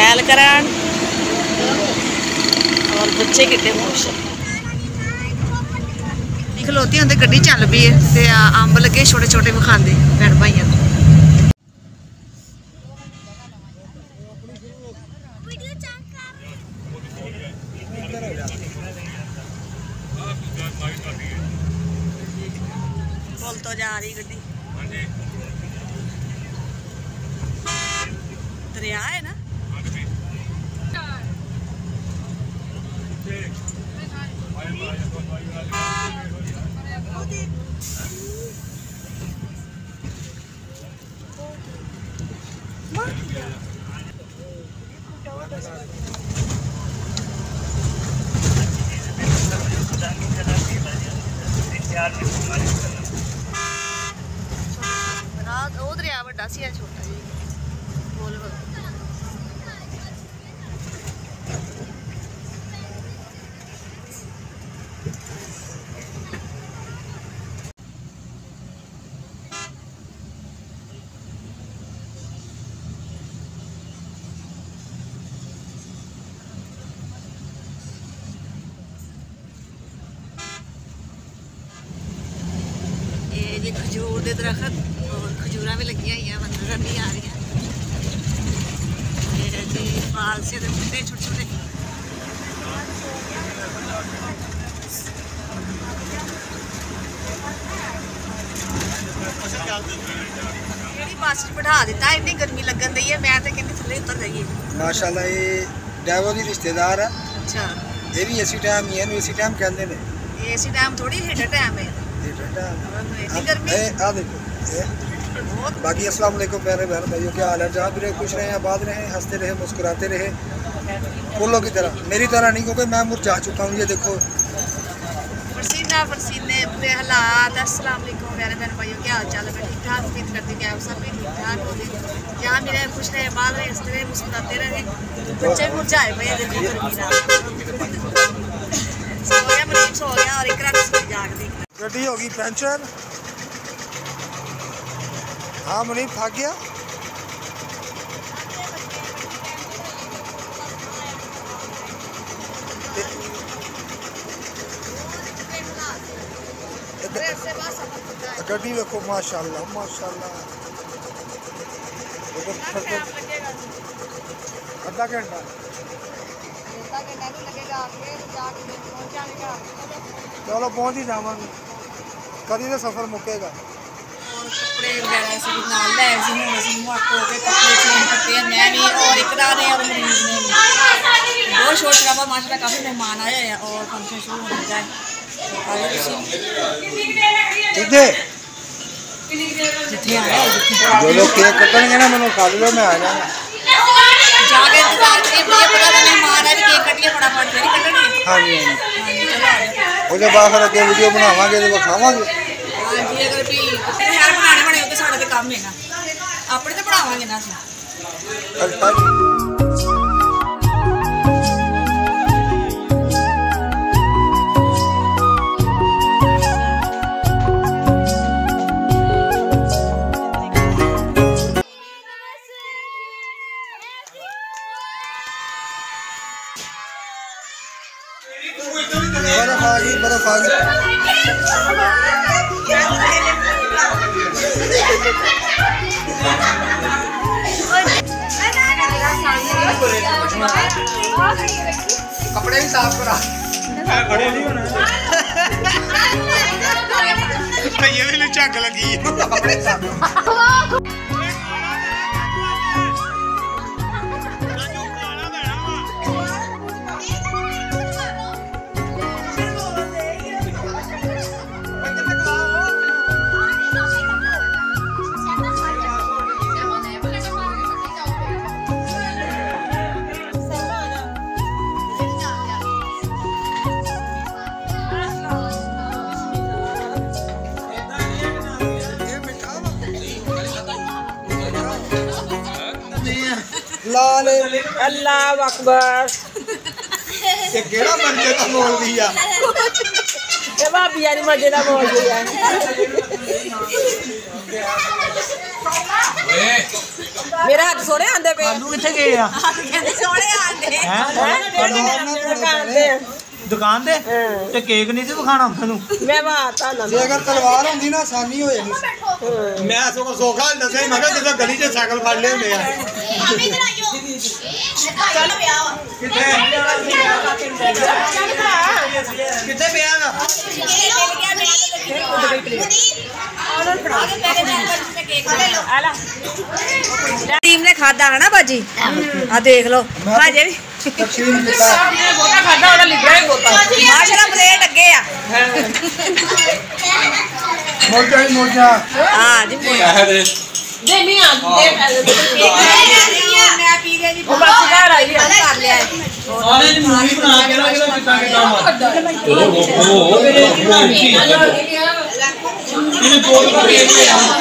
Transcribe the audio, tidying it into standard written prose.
Cell करान और बच्चे कितने खुश खलोती होंगे गड्डी चल पई है अंब लगे छोटे छोटे विखाते भैन भाइयों को। पुल तो जा रही गड्डी दरिया है ना वो दरिया बड़ा सी छोटा जी बोल ये खजूर के दरख्त और खजूर भी लगी हुई नजर नहीं आ रही बाल से छोटे छोटे बस बिठा दिता इतनी गर्मी लगन दी है मैं तो कहती थले उतर जाइए माशाल्लाह ये ड्राइवर की रिश्तेदार है। अच्छा ये भी इसी टाइम ही है इसी टाइम कहते हैं ये इसी टाइम थोड़ी हेड टाइम है बाकी अस्सलाम वालेकुम प्यारे बहन भाइयों, क्या हाल है? जहाँ भी रहे खुश रहे आबाद रहे हंसते रहे मुस्कुराते रहे फूलों की तरह, मेरी तरह नहीं क्योंकि मैं मुरझा चुका हूँ। ये देखो पसीना पसीने बुरे हालात। अस्सलाम वालेकुम प्यारे बहन भाइयों, क्या हाल चाल है? मैं ठीक ठाक उम्मीद करती हूँ आप सब भी ठीक ठाक होंगे। जहाँ भी रहे खुश रहे आबाद रहे हंसते रहे मुस्कुराते रहे। बच्चे भी मुरझाए पे देखो सो गया मरीम सो गया और एक रात जाग दी गड्डी होगी पंचर। हाँ मुनीब थक गया। गड्डी देखो माशाल्लाह माशाल्लाह। आधा घंटा चलो पहुँच ही जावांगे, कभी तो सफर मुकेगा। कपड़े वगैरह से नाल लै सी हुण असीं मुँह धो के कपड़े चेंज करते हैं मैं भी और इकरा ने और मरीज ने भी। बहुत शोर शराबा माशाल्लाह, काफ़ी मेहमान आए हैं और फंक्शन शुरू हो गया है। जिथे आए जो लोग केक कटेंगे ना मैंने खा लो, मैं आ जाऊँगा जाके इंतजार करिए। मुझे पता था मेहमान है केक कटिए फटाफट फिर कटने। हाँ जी चलो उसके बाद फिर अगे वीडियो बनावांगे तो खावांगे। हाँ जी अगर भी यार बनाने बने तो साढ़े तो काम है ना, अपने तो बनावांगे ना असीं। बर्फ आ गई कपड़े भी साफ करा ये भी झग लगी कपड़े साफ। लाल अल्लाह अकबर ये केड़ा मंजे दा बोल दिया ये भाभी यानी मजे दा बोल दिया मेरे हाथ सोने आंदे पे आलू कितने गए आ ਕਹਿੰਦੇ ਸੋਹਣੇ ਆਂਦੇ दुकान दे ते केक नहीं सी विखाना तैनू मैं बात ना ਜੇ ਅਗਰ ਤਲਵਾਰ ਹੁੰਦੀ ਨਾ ਆਸਾਨੀ ਹੋ ਜਾਣੀ मैं सगों सौखा दसे मैं किस गली च साइकिल फड़ ले होंगे कितने पे आगा टीम ने खादा है ना बाजी आ देख लो भाजे भी ਤਕਸੀਮ ਕੀਤਾ माशाल्लाह प्लेट अगे आ ਮੋਜਾ ਹੀ ਮੋਜਾ हां जी मैं पी रही जी बस घर आई कर लिया आने दी मूवी बना के ना कितना कितना मार चलो वो इन्हें बोल के